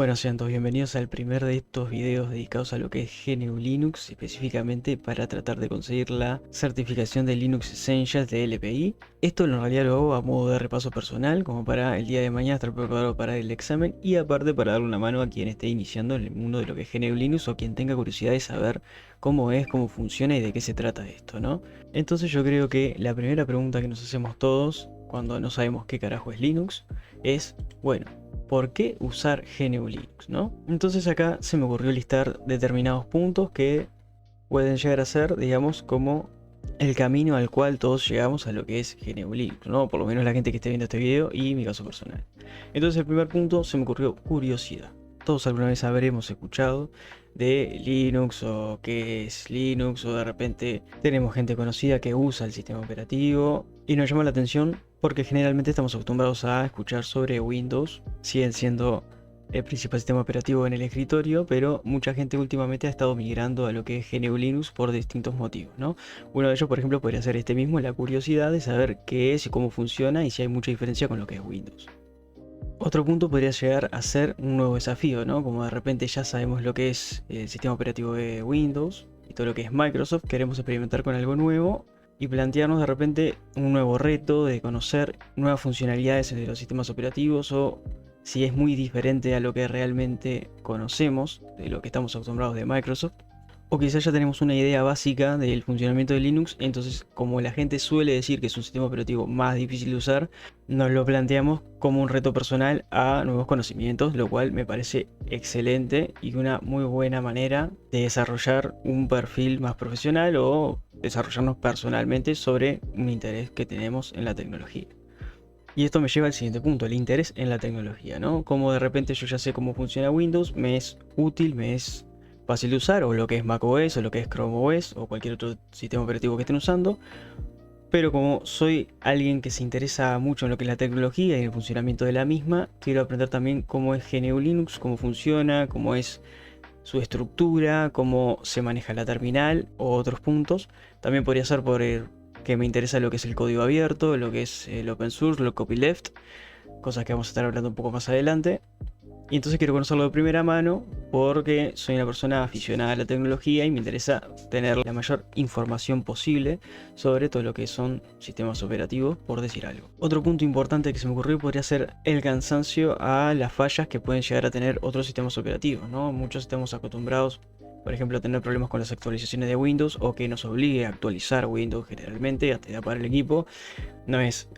Bueno, sean todos bienvenidos al primer de estos videos dedicados a lo que es GNU Linux, específicamente para tratar de conseguir la certificación de Linux Essentials de LPI. Esto en realidad lo hago a modo de repaso personal, como para el día de mañana estar preparado para el examen y aparte para darle una mano a quien esté iniciando en el mundo de lo que es GNU Linux o quien tenga curiosidad de saber cómo es, cómo funciona y de qué se trata esto, ¿no? Entonces yo creo que la primera pregunta que nos hacemos todos cuando no sabemos qué carajo es Linux es, bueno, ¿por qué usar GNU Linux, no? Entonces acá se me ocurrió listar determinados puntos que pueden llegar a ser, digamos, como el camino al cual todos llegamos a lo que es GNU Linux, ¿no? Por lo menos la gente que esté viendo este video y mi caso personal. Entonces el primer punto se me ocurrió curiosidad. Todos alguna vez habremos escuchado de Linux o qué es Linux, o de repente tenemos gente conocida que usa el sistema operativo y nos llama la atención porque generalmente estamos acostumbrados a escuchar sobre Windows, siguen siendo el principal sistema operativo en el escritorio, pero mucha gente últimamente ha estado migrando a lo que es GNU Linux por distintos motivos, ¿no? Uno de ellos, por ejemplo, podría ser este mismo, la curiosidad de saber qué es y cómo funciona y si hay mucha diferencia con lo que es Windows. Otro punto podría llegar a ser un nuevo desafío, ¿no? Como de repente ya sabemos lo que es el sistema operativo de Windows y todo lo que es Microsoft, queremos experimentar con algo nuevo y plantearnos de repente un nuevo reto de conocer nuevas funcionalidades de los sistemas operativos, o si es muy diferente a lo que realmente conocemos, de lo que estamos acostumbrados de Microsoft. O quizás ya tenemos una idea básica del funcionamiento de Linux, entonces como la gente suele decir que es un sistema operativo más difícil de usar, nos lo planteamos como un reto personal a nuevos conocimientos, lo cual me parece excelente y una muy buena manera de desarrollar un perfil más profesional o desarrollarnos personalmente sobre un interés que tenemos en la tecnología. Y esto me lleva al siguiente punto, el interés en la tecnología, ¿no? Como de repente yo ya sé cómo funciona Windows, me es útil, me es fácil de usar, o lo que es macOS, o lo que es Chrome OS, o cualquier otro sistema operativo que estén usando. Pero como soy alguien que se interesa mucho en lo que es la tecnología y el funcionamiento de la misma, quiero aprender también cómo es GNU Linux, cómo funciona, cómo es su estructura, cómo se maneja la terminal o otros puntos. También podría ser por que me interesa lo que es el código abierto, lo que es el open source, lo copyleft, cosas que vamos a estar hablando un poco más adelante. Y entonces quiero conocerlo de primera mano porque soy una persona aficionada a la tecnología y me interesa tener la mayor información posible sobre todo lo que son sistemas operativos, por decir algo. Otro punto importante que se me ocurrió podría ser el cansancio a las fallas que pueden llegar a tener otros sistemas operativos, ¿no? Muchos estamos acostumbrados, por ejemplo, a tener problemas con las actualizaciones de Windows, o que nos obligue a actualizar Windows generalmente hasta de para el equipo. No es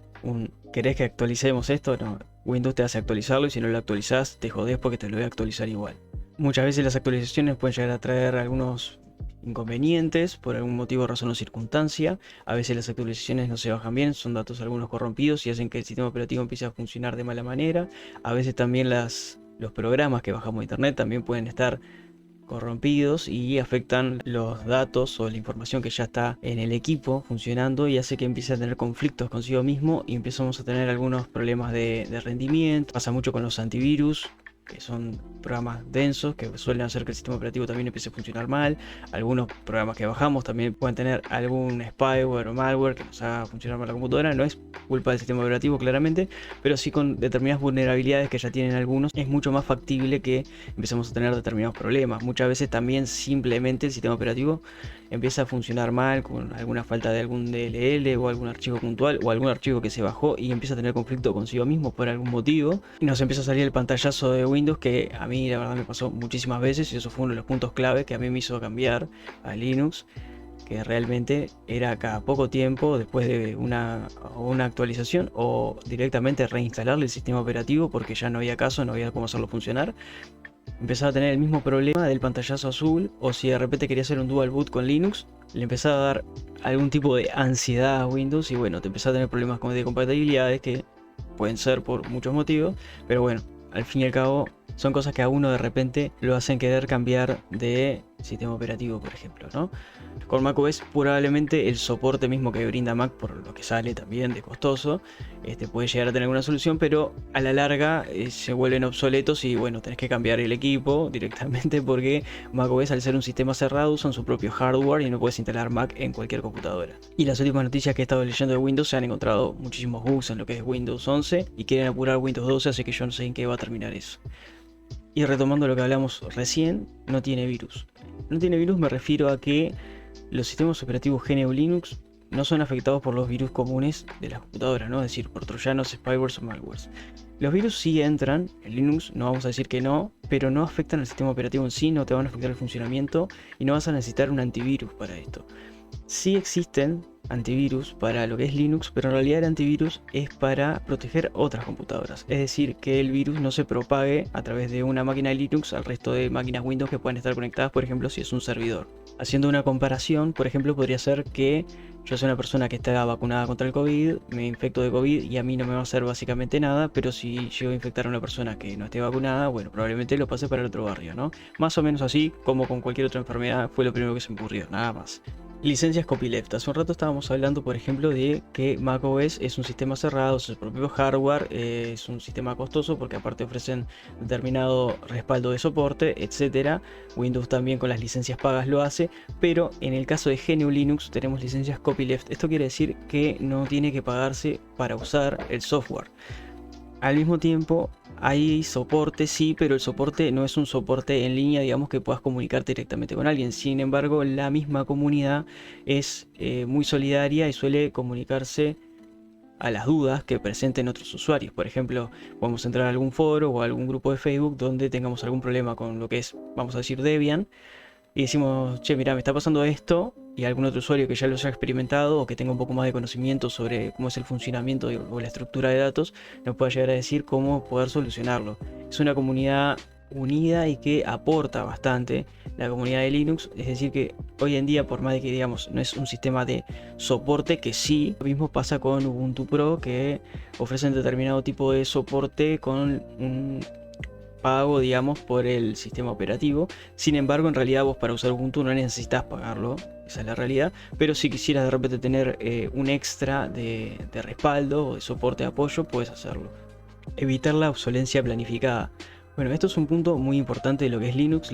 ¿querés que actualicemos esto? No, Windows te hace actualizarlo y si no lo actualizás te jodés porque te lo voy a actualizar igual. Muchas veces las actualizaciones pueden llegar a traer algunos inconvenientes por algún motivo, razón o circunstancia. A veces las actualizaciones no se bajan bien, son datos algunos corrompidos y hacen que el sistema operativo empiece a funcionar de mala manera. A veces también los programas que bajamos de internet también pueden estar corrompidos y afectan los datos o la información que ya está en el equipo funcionando, y hace que empiece a tener conflictos consigo mismo y empezamos a tener algunos problemas de rendimiento. Pasa mucho con los antivirus, que son programas densos que suelen hacer que el sistema operativo también empiece a funcionar mal. Algunos programas que bajamos también pueden tener algún spyware o malware que nos haga funcionar mal la computadora. No es culpa del sistema operativo claramente, pero sí con determinadas vulnerabilidades que ya tienen algunos es mucho más factible que empecemos a tener determinados problemas. Muchas veces también simplemente el sistema operativo empieza a funcionar mal con alguna falta de algún DLL o algún archivo puntual o algún archivo que se bajó y empieza a tener conflicto consigo mismo por algún motivo y nos empieza a salir el pantallazo de Windows, que a mí la verdad me pasó muchísimas veces y eso fue uno de los puntos clave que a mí me hizo cambiar a Linux, que realmente era cada poco tiempo después de una actualización o directamente reinstalarle el sistema operativo porque ya no había caso, no había cómo hacerlo funcionar. Empezaba a tener el mismo problema del pantallazo azul, o si de repente quería hacer un dual boot con Linux, le empezaba a dar algún tipo de ansiedad a Windows y bueno, te empezaba a tener problemas de compatibilidades que pueden ser por muchos motivos, pero bueno, al fin y al cabo son cosas que a uno de repente lo hacen querer cambiar de sistema operativo, por ejemplo, ¿no? Con macOS probablemente el soporte mismo que brinda Mac, por lo que sale también de costoso, puede llegar a tener alguna solución, pero a la larga se vuelven obsoletos y bueno, tenés que cambiar el equipo directamente porque macOS, al ser un sistema cerrado, usan su propio hardware y no puedes instalar Mac en cualquier computadora. Y las últimas noticias que he estado leyendo de Windows, se han encontrado muchísimos bugs en lo que es Windows 11 y quieren apurar Windows 12, así que yo no sé en qué va a terminar eso. Y retomando lo que hablamos recién, no tiene virus. No tiene virus me refiero a que los sistemas operativos GNU Linux no son afectados por los virus comunes de las computadoras, ¿no? Es decir, por troyanos, spywares o malwares. Los virus sí entran en Linux, no vamos a decir que no, pero no afectan al sistema operativo en sí, no te van a afectar el funcionamiento y no vas a necesitar un antivirus para esto. Sí existen antivirus para lo que es Linux, pero en realidad el antivirus es para proteger otras computadoras. Es decir, que el virus no se propague a través de una máquina de Linux al resto de máquinas Windows que puedan estar conectadas, por ejemplo, si es un servidor. Haciendo una comparación, por ejemplo, podría ser que yo soy una persona que está vacunada contra el COVID, me infecto de COVID y a mí no me va a hacer básicamente nada, pero si llego a infectar a una persona que no esté vacunada, bueno, probablemente lo pase para el otro barrio, ¿no? Más o menos así como con cualquier otra enfermedad fue lo primero que se me ocurrió, nada más. Licencias copyleft. Hace un rato estábamos hablando, por ejemplo, de que macOS es un sistema cerrado, su propio hardware, es un sistema costoso porque aparte ofrecen determinado respaldo de soporte, etc. Windows también con las licencias pagas lo hace, pero en el caso de GNU Linux tenemos licencias copyleft. Esto quiere decir que no tiene que pagarse para usar el software. Al mismo tiempo, hay soporte, sí, pero el soporte no es un soporte en línea, digamos, que puedas comunicarte directamente con alguien. Sin embargo, la misma comunidad es muy solidaria y suele comunicarse a las dudas que presenten otros usuarios. Por ejemplo, podemos entrar a algún foro o a algún grupo de Facebook donde tengamos algún problema con lo que es, vamos a decir, Debian, y decimos, che, mira, me está pasando esto, y algún otro usuario que ya lo haya experimentado o que tenga un poco más de conocimiento sobre cómo es el funcionamiento o la estructura de datos, nos pueda llegar a decir cómo poder solucionarlo. Es una comunidad unida y que aporta bastante la comunidad de Linux, es decir que hoy en día, por más de que digamos no es un sistema de soporte, que sí, lo mismo pasa con Ubuntu Pro, que ofrecen determinado tipo de soporte con un pago, digamos, por el sistema operativo. Sin embargo, en realidad vos para usar Ubuntu no necesitas pagarlo, esa es la realidad, pero si quisieras de repente tener un extra de respaldo o de soporte de apoyo, puedes hacerlo. Evitar la obsolencia planificada. Bueno, esto es un punto muy importante de lo que es Linux.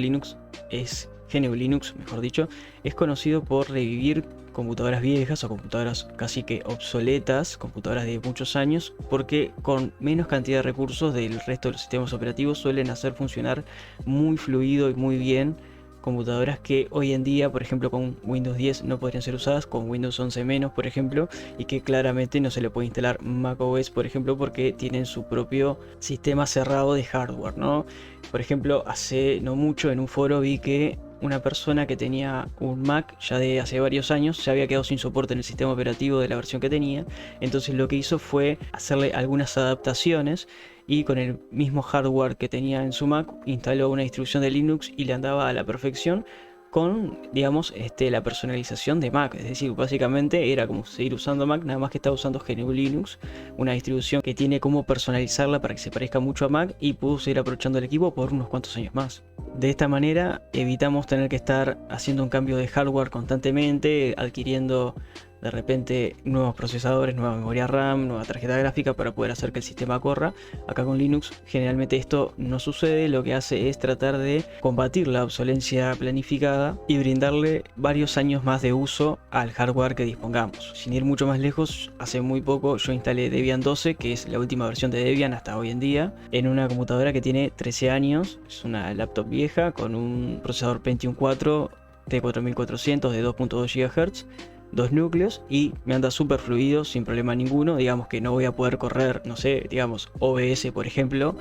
GNU Linux, mejor dicho, es conocido por revivir computadoras viejas o computadoras casi que obsoletas, computadoras de muchos años, porque con menos cantidad de recursos del resto de los sistemas operativos suelen hacer funcionar muy fluido y muy bien computadoras que hoy en día, por ejemplo, con Windows 10 no podrían ser usadas, con Windows 11 menos, por ejemplo, y que claramente no se le puede instalar macOS, por ejemplo, porque tienen su propio sistema cerrado de hardware, ¿no? Por ejemplo, hace no mucho en un foro vi que una persona que tenía un Mac ya de hace varios años se había quedado sin soporte en el sistema operativo de la versión que tenía, entonces lo que hizo fue hacerle algunas adaptaciones y con el mismo hardware que tenía en su Mac instaló una distribución de Linux y le andaba a la perfección con, digamos, la personalización de Mac. Es decir, básicamente era como seguir usando Mac, nada más que estaba usando GNU Linux, una distribución que tiene como personalizarla para que se parezca mucho a Mac, y pudo seguir aprovechando el equipo por unos cuantos años más. De esta manera evitamos tener que estar haciendo un cambio de hardware constantemente, adquiriendo de repente nuevos procesadores, nueva memoria RAM, nueva tarjeta gráfica para poder hacer que el sistema corra. Acá con Linux generalmente esto no sucede, lo que hace es tratar de combatir la obsolencia planificada y brindarle varios años más de uso al hardware que dispongamos. Sin ir mucho más lejos, hace muy poco yo instalé Debian 12, que es la última versión de Debian hasta hoy en día, en una computadora que tiene 13 años, es una laptop vieja con un procesador Pentium 4 T4400 de 2.2 GHz, 2 núcleos, y me anda súper fluido sin problema ninguno. Digamos que no voy a poder correr, no sé, digamos OBS por ejemplo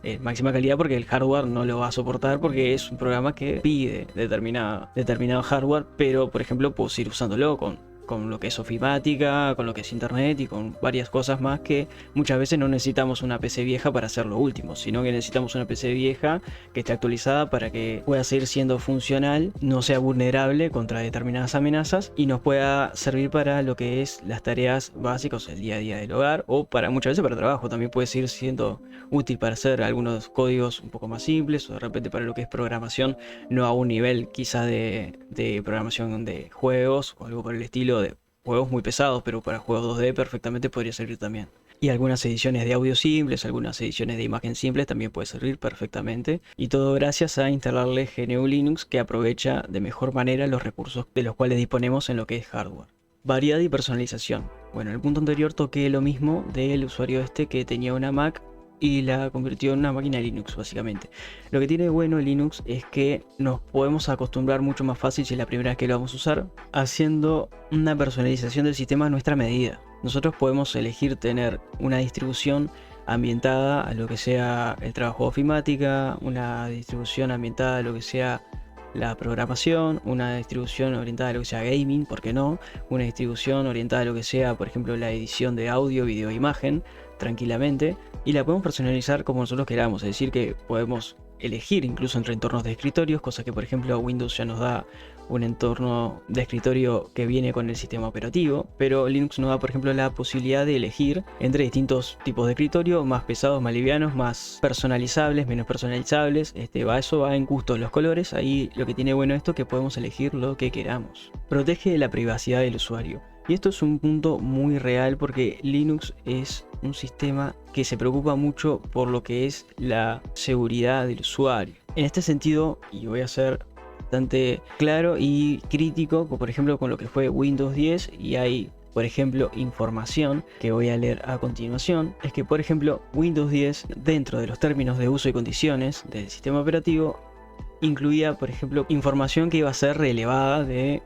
en máxima calidad porque el hardware no lo va a soportar, porque es un programa que pide determinado hardware, pero por ejemplo puedo seguir usándolo con lo que es ofimática, con lo que es internet y con varias cosas más que muchas veces no necesitamos una PC vieja para hacer lo último, sino que necesitamos una PC vieja que esté actualizada para que pueda seguir siendo funcional, no sea vulnerable contra determinadas amenazas y nos pueda servir para lo que es las tareas básicas, el día a día del hogar, o para muchas veces para trabajo. También puede seguir siendo útil para hacer algunos códigos un poco más simples, o de repente para lo que es programación, no a un nivel quizá de programación de juegos o algo por el estilo, de juegos muy pesados, pero para juegos 2D perfectamente podría servir también. Y algunas ediciones de audio simples, algunas ediciones de imagen simples también puede servir perfectamente. Y todo gracias a instalarle GNU Linux, que aprovecha de mejor manera los recursos de los cuales disponemos en lo que es hardware. Variedad y personalización. Bueno, en el punto anterior toqué lo mismo del usuario que tenía una Mac y la convirtió en una máquina Linux básicamente. Lo que tiene de bueno Linux es que nos podemos acostumbrar mucho más fácil si es la primera vez que lo vamos a usar, haciendo una personalización del sistema a nuestra medida. Nosotros podemos elegir tener una distribución ambientada a lo que sea el trabajo de ofimática, una distribución ambientada a lo que sea la programación, una distribución orientada a lo que sea gaming, ¿por qué no? Una distribución orientada a lo que sea, por ejemplo, la edición de audio, video e imagen, tranquilamente, y la podemos personalizar como nosotros queramos, es decir, que podemos elegir incluso entre entornos de escritorios, cosa que por ejemplo Windows ya nos da un entorno de escritorio que viene con el sistema operativo, pero Linux nos da por ejemplo la posibilidad de elegir entre distintos tipos de escritorio, más pesados, más livianos, más personalizables, menos personalizables. Eso va en gusto los colores. Ahí lo que tiene bueno esto es que podemos elegir lo que queramos. Protege la privacidad del usuario. Y esto es un punto muy real porque Linux es un sistema que se preocupa mucho por lo que es la seguridad del usuario. En este sentido, y voy a ser bastante claro y crítico, por ejemplo con lo que fue Windows 10, y hay por ejemplo información que voy a leer a continuación, es que por ejemplo Windows 10 dentro de los términos de uso y condiciones del sistema operativo incluía, por ejemplo, información que iba a ser relevada del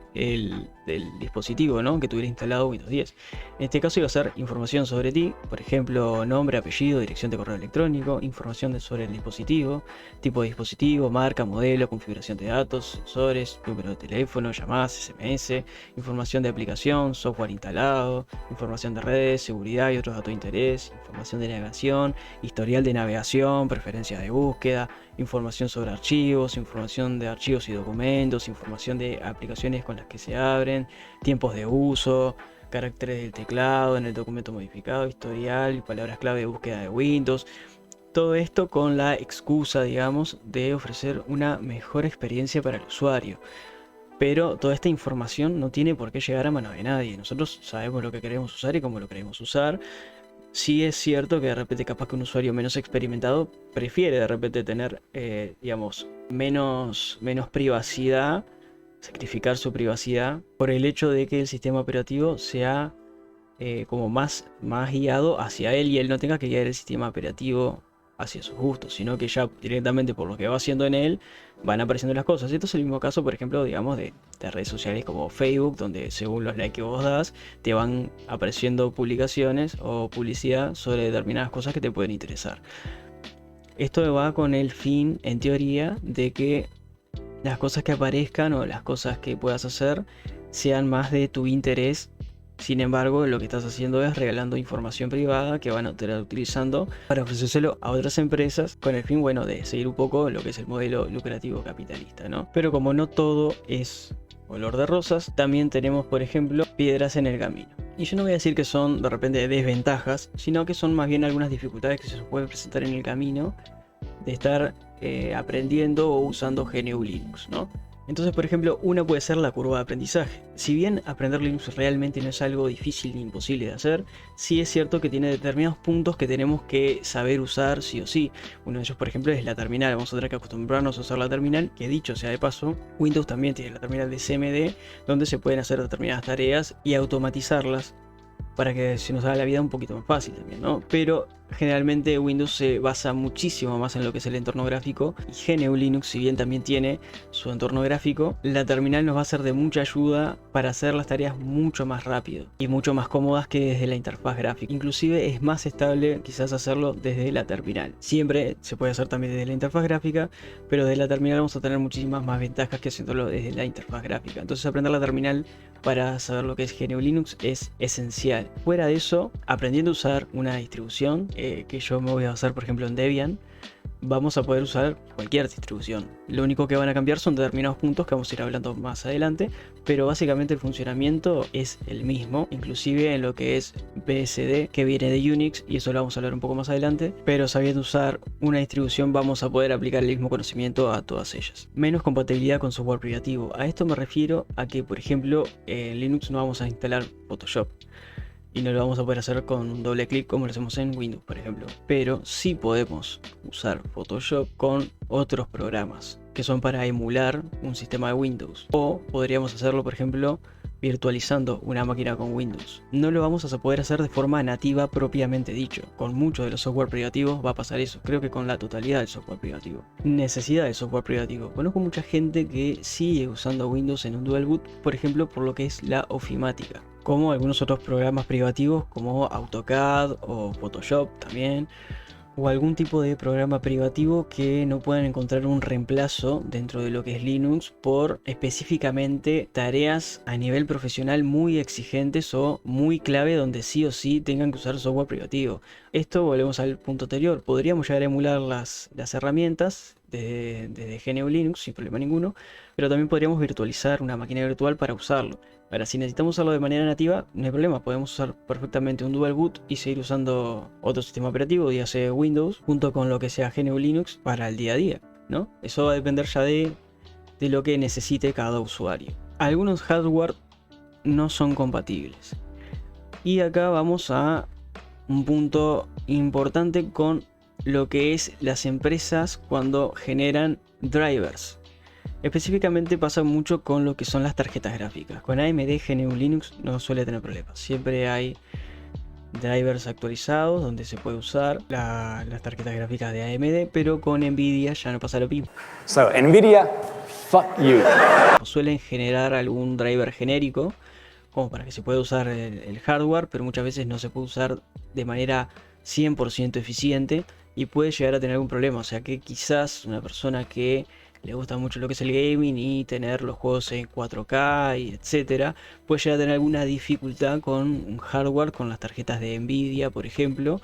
dispositivo, ¿no?, que tuviera instalado Windows 10. En este caso iba a ser información sobre ti, por ejemplo, nombre, apellido, dirección de correo electrónico, información sobre el dispositivo, tipo de dispositivo, marca, modelo, configuración de datos, sensores, número de teléfono, llamadas, SMS, información de aplicación, software instalado, información de redes, seguridad y otros datos de interés, información de navegación, historial de navegación, preferencias de búsqueda, información sobre archivos, información de archivos y documentos, información de aplicaciones con las que se abren, tiempos de uso, caracteres del teclado en el documento modificado, historial y palabras clave de búsqueda de Windows. Todo esto con la excusa, digamos, de ofrecer una mejor experiencia para el usuario. Pero toda esta información no tiene por qué llegar a mano de nadie. Nosotros sabemos lo que queremos usar y cómo lo queremos usar. Sí es cierto que de repente capaz que un usuario menos experimentado prefiere de repente tener, digamos, menos privacidad, sacrificar su privacidad por el hecho de que el sistema operativo sea como más guiado hacia él y él no tenga que guiar el sistema operativo hacia sus gustos, sino que ya directamente por lo que va haciendo en él van apareciendo las cosas. Esto es el mismo caso, por ejemplo, digamos, de redes sociales como Facebook, donde según los likes que vos das, te van apareciendo publicaciones o publicidad sobre determinadas cosas que te pueden interesar. Esto va con el fin, en teoría, de que las cosas que aparezcan o las cosas que puedas hacer sean más de tu interés. Sin embargo, lo que estás haciendo es regalando información privada que van a estar utilizando para ofrecérselo a otras empresas con el fin, bueno, de seguir un poco lo que es el modelo lucrativo capitalista, ¿no? Pero como no todo es color de rosas, también tenemos, por ejemplo, piedras en el camino. Y yo no voy a decir que son de repente desventajas, sino que son más bien algunas dificultades que se pueden presentar en el camino de estar aprendiendo o usando GNU Linux, ¿no? Entonces, por ejemplo, una puede ser la curva de aprendizaje. Si bien aprender Linux realmente no es algo difícil ni imposible de hacer, sí es cierto que tiene determinados puntos que tenemos que saber usar sí o sí. Uno de ellos, por ejemplo, es la terminal. Vamos a tener que acostumbrarnos a usar la terminal, que dicho sea de paso, Windows también tiene la terminal de CMD, donde se pueden hacer determinadas tareas y automatizarlas para que se nos haga la vida un poquito más fácil también, ¿no? Pero generalmente Windows se basa muchísimo más en lo que es el entorno gráfico, y GNU Linux, si bien también tiene su entorno gráfico, la terminal nos va a ser de mucha ayuda para hacer las tareas mucho más rápido y mucho más cómodas que desde la interfaz gráfica. Inclusive es más estable quizás hacerlo desde la terminal. Siempre se puede hacer también desde la interfaz gráfica, pero desde la terminal vamos a tener muchísimas más ventajas que haciéndolo desde la interfaz gráfica. Entonces aprender la terminal para saber lo que es GNU Linux es esencial. Fuera de eso, aprendiendo a usar una distribución, que yo me voy a basar por ejemplo en Debian, vamos a poder usar cualquier distribución. Lo único que van a cambiar son determinados puntos que vamos a ir hablando más adelante, pero básicamente el funcionamiento es el mismo, inclusive en lo que es BSD, que viene de Unix, y eso lo vamos a hablar un poco más adelante, pero sabiendo usar una distribución vamos a poder aplicar el mismo conocimiento a todas ellas. Menos compatibilidad con software privativo. A esto me refiero a que, por ejemplo, en Linux no vamos a instalar Photoshop y no lo vamos a poder hacer con un doble clic como lo hacemos en Windows, por ejemplo. Pero sí podemos usar Photoshop con otros programas que son para emular un sistema de Windows. O podríamos hacerlo, por ejemplo, virtualizando una máquina con Windows. No lo vamos a poder hacer de forma nativa propiamente dicho. Con muchos de los software privativos va a pasar eso. Creo que con la totalidad del software privativo. Necesidad de software privativo. Conozco mucha gente que sigue usando Windows en un dual boot, por ejemplo, por lo que es la ofimática. Como algunos otros programas privativos como AutoCAD o Photoshop también, o algún tipo de programa privativo que no puedan encontrar un reemplazo dentro de lo que es Linux por específicamente tareas a nivel profesional muy exigentes o muy clave donde sí o sí tengan que usar software privativo. Esto, volvemos al punto anterior, podríamos llegar a emular las herramientas desde GNU Linux sin problema ninguno, pero también podríamos virtualizar una máquina virtual para usarlo. Ahora, si necesitamos usarlo de manera nativa, no hay problema, podemos usar perfectamente un dual boot y seguir usando otro sistema operativo, dígase Windows, junto con lo que sea GNU Linux para el día a día, ¿no? Eso va a depender ya de lo que necesite cada usuario. Algunos hardware no son compatibles. Y acá vamos a un punto importante con lo que es las empresas cuando generan drivers. Específicamente pasa mucho con lo que son las tarjetas gráficas. Con AMD GNU Linux no suele tener problemas. Siempre hay drivers actualizados donde se puede usar las tarjetas gráficas de AMD, pero con Nvidia ya no pasa lo mismo. So, Nvidia, fuck you. Suelen generar algún driver genérico como para que se pueda usar el hardware, pero muchas veces no se puede usar de manera 100% eficiente y puede llegar a tener algún problema. O sea que quizás una persona que le gusta mucho lo que es el gaming y tener los juegos en 4K y etcétera, puede llegar a tener alguna dificultad con un hardware, con las tarjetas de Nvidia por ejemplo,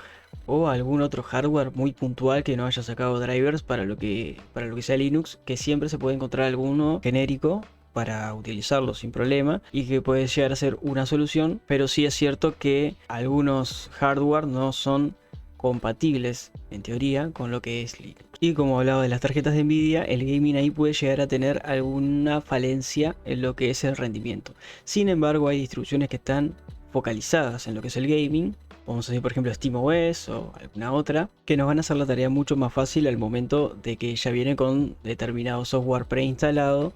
o algún otro hardware muy puntual que no haya sacado drivers para lo que sea Linux, que siempre se puede encontrar alguno genérico para utilizarlo sin problema y que puede llegar a ser una solución, pero sí es cierto que algunos hardware no son compatibles en teoría con lo que es Linux. Y como hablaba de las tarjetas de Nvidia, el gaming ahí puede llegar a tener alguna falencia en lo que es el rendimiento. Sin embargo, hay distribuciones que están focalizadas en lo que es el gaming, vamos a decir por ejemplo SteamOS o alguna otra, que nos van a hacer la tarea mucho más fácil al momento de que ya viene con determinado software preinstalado,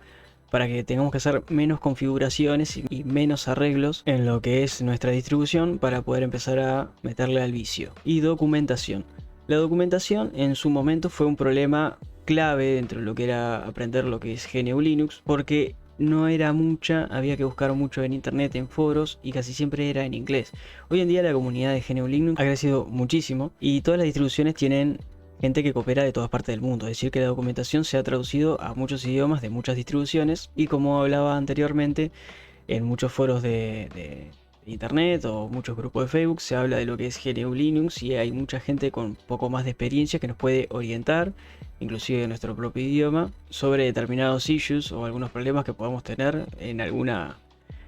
para que tengamos que hacer menos configuraciones y menos arreglos en lo que es nuestra distribución para poder empezar a meterle al vicio. Y documentación. La documentación en su momento fue un problema clave dentro de lo que era aprender lo que es GNU Linux, porque no era mucha, había que buscar mucho en internet, en foros, y casi siempre era en inglés. Hoy en día la comunidad de GNU Linux ha crecido muchísimo y todas las distribuciones tienen gente que coopera de todas partes del mundo, es decir que la documentación se ha traducido a muchos idiomas de muchas distribuciones, y como hablaba anteriormente, en muchos foros de internet o muchos grupos de Facebook se habla de lo que es GNU Linux y hay mucha gente con poco más de experiencia que nos puede orientar, inclusive en nuestro propio idioma, sobre determinados issues o algunos problemas que podamos tener en alguna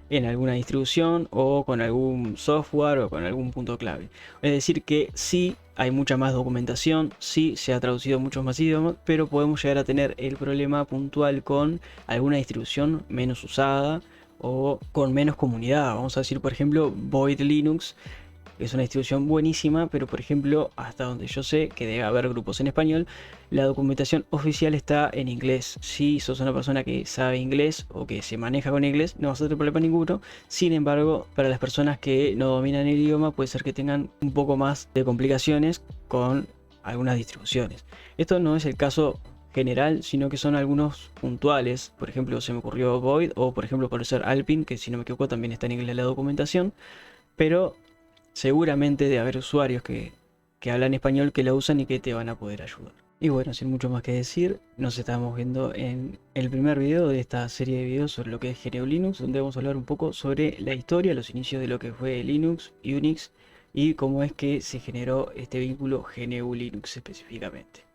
distribución o con algún software o con algún punto clave. Es decir que sí hay mucha más documentación, sí se ha traducido a muchos más idiomas, pero podemos llegar a tener el problema puntual con alguna distribución menos usada o con menos comunidad. Vamos a decir por ejemplo Void Linux, que es una distribución buenísima, pero por ejemplo, hasta donde yo sé que debe haber grupos en español, la documentación oficial está en inglés. Si sos una persona que sabe inglés o que se maneja con inglés, no vas a tener problema ninguno. Sin embargo, para las personas que no dominan el idioma, puede ser que tengan un poco más de complicaciones con algunas distribuciones. Esto no es el caso general, sino que son algunos puntuales. Por ejemplo, se me ocurrió Void, o por ejemplo por ser Alpine, que si no me equivoco también está en inglés la documentación, pero seguramente de haber usuarios que hablan español que la usan y que te van a poder ayudar. Y bueno, sin mucho más que decir, nos estamos viendo en el primer video de esta serie de videos sobre lo que es GNU Linux, donde vamos a hablar un poco sobre la historia, los inicios de lo que fue Linux, Unix y cómo es que se generó este vínculo GNU Linux específicamente.